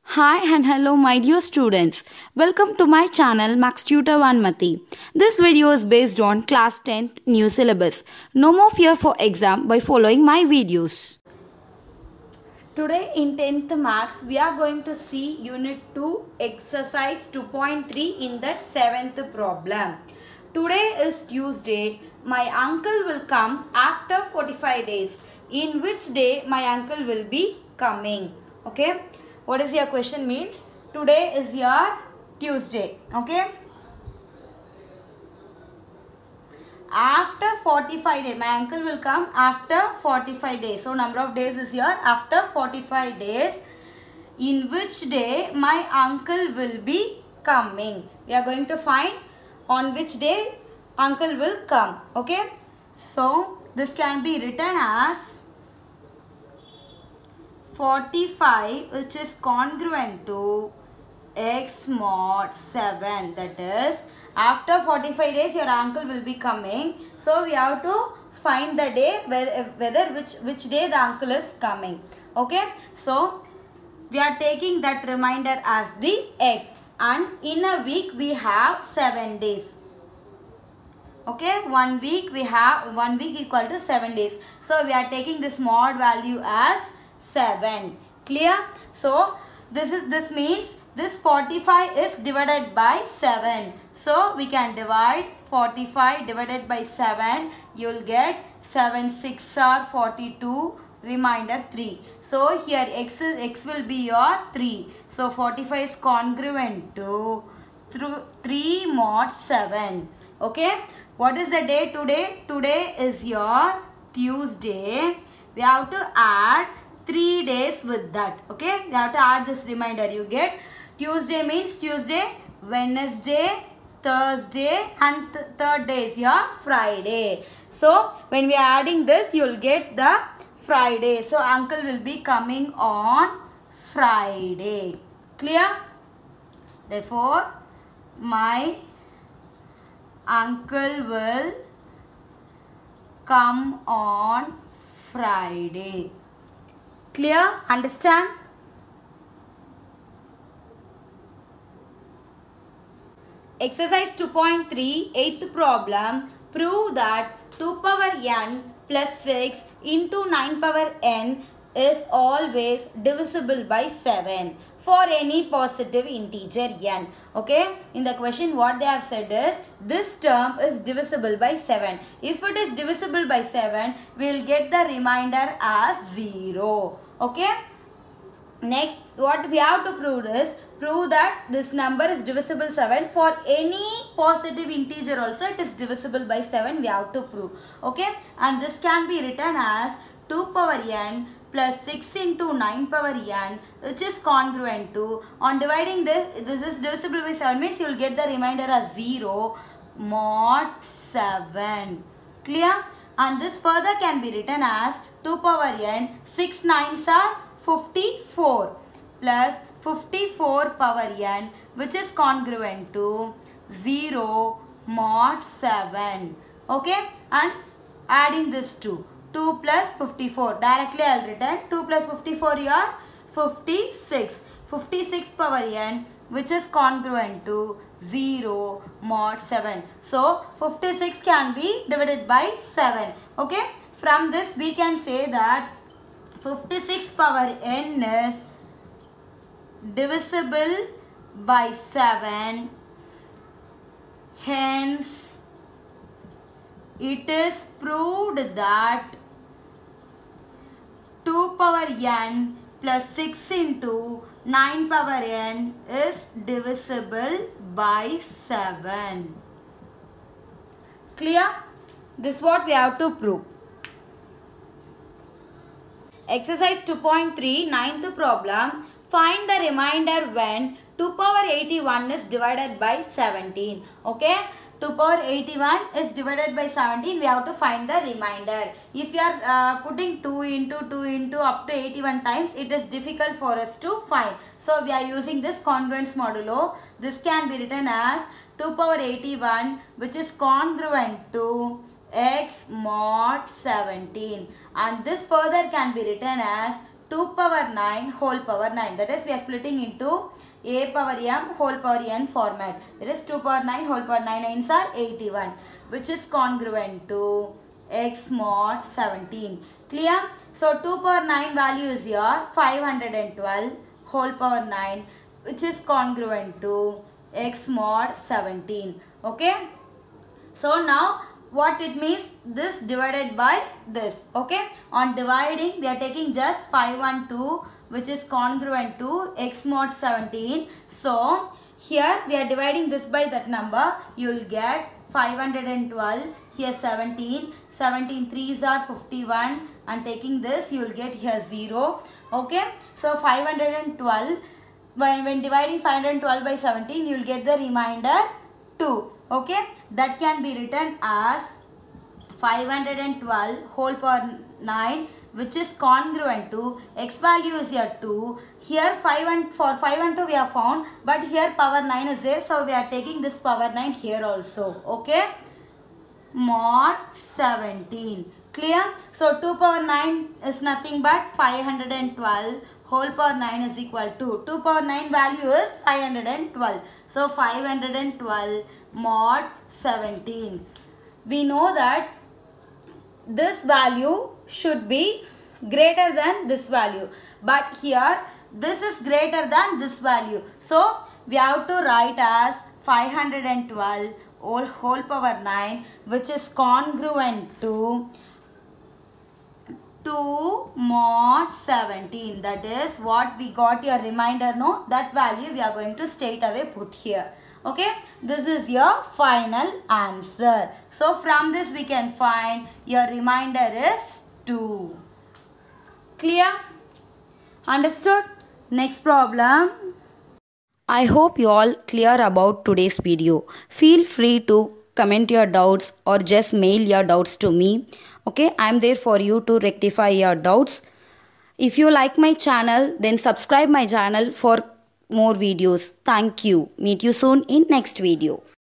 Hi and hello my dear students. Welcome to my channel Max Tutor Vanmati. This video is based on class 10th new syllabus. No more fear for exam by following my videos. Today in 10th Max we are going to see unit 2 exercise 2.3 in that 7th problem. Today is Tuesday. My uncle will come after 45 days. In which day my uncle will be coming? Okay. What is your question means? Today is your Tuesday. Okay. After 45 days. My uncle will come after 45 days. So number of days is here. After 45 days. In which day my uncle will be coming? We are going to find on which day uncle will come. Okay. So this can be written as 45 which is congruent to x mod 7, that is after 45 days your uncle will be coming. So we have to find the day whether which day the uncle is coming. Okay, so we are taking that reminder as the x, and in a week we have 7 days. Okay, 1 week we have 1 week equal to 7 days. So we are taking this mod value as 7. Clear? So this means this 45 is divided by 7. So we can divide 45 divided by 7. You will get 7 6 are 42, remainder 3. So here x will be your 3. So 45 is congruent to 3 mod 7. Okay. What is the day today? Today is your Tuesday. We have to add 3 days with that. Okay, we have to add this reminder. You get Tuesday means Tuesday, Wednesday, Thursday, and third day is your Friday. So when we are adding this, you will get the Friday. So uncle will be coming on Friday. Clear? Therefore, my uncle will come on Friday. Clear? Understand? Exercise 2.3, 8th problem. Prove that 2 power n plus 6 into 9 power n is always divisible by 7 for any positive integer n. Okay, in the question what they have said is this term is divisible by 7. If it is divisible by 7, we will get the remainder as 0. Okay, next what we have to prove is prove that this number is divisible 7 for any positive integer also. It is divisible by 7. We have to prove. Okay, and this can be written as 2 power n plus 6 into 9 power n, which is congruent to, on dividing this is divisible by 7 means you will get the remainder as 0 mod 7. Clear? And this further can be written as 2 power n, 6 9s are 54 plus 54 power n, which is congruent to 0 mod 7. Okay, and adding this 2 plus 54. Directly I will written 2 plus 54 here 56. 56 power n, which is congruent to 0 mod 7. So 56 can be divided by 7. Okay. From this we can say that 56 power n is divisible by 7. Hence it is proved that 2 power n plus 6 into 9 power n is divisible by 7. Clear? This is what we have to prove. Exercise 2.3, 9th problem. Find the remainder when 2 power 81 is divided by 17. Okay? 2 power 81 is divided by 17. We have to find the remainder. If you are putting 2 into up to 81 times, it is difficult for us to find. So we are using this congruence modulo. This can be written as 2 power 81, which is congruent to x mod 17, and this further can be written as 2 power 9 whole power 9. That is, we are splitting into a power m whole power n format. That is 2 power 9 whole power 9 9s are 81, which is congruent to x mod 17. Clear? So 2 power 9 value is your 512 whole power 9, which is congruent to x mod 17. Okay? So now what it means, this divided by this. Okay? On dividing, we are taking just 512, which is congruent to x mod 17. So here we are dividing this by that number. You will get 512, here 17, 17 3s are 51, and taking this you will get here 0. Okay, so 512, when dividing 512 by 17, you will get the remainder 2. Okay, that can be written as 512 whole power 9, which is congruent to x value is here 2. Here 5 and for 5 and 2 we have found, but here power 9 is there, so we are taking this power 9 here also. Okay, mod 17. Clear? So 2 power 9 is nothing but 512 whole power 9 is equal to 2 power 9 value is 512. So 512 mod 17. We know that this value should be greater than this value, but here this is greater than this value. So we have to write as 512 whole power 9, which is congruent to 2 mod 17. That is what we got your remainder, no? That value we are going to straight away put here. Okay, this is your final answer. So from this we can find your remainder is 2. Clear? Understood? Next problem. I hope you all clear about today's video. Feel free to comment your doubts or just mail your doubts to me. Okay, I am there for you to rectify your doubts. If you like my channel, then subscribe my channel for more videos. Thank you. Meet you soon in next video.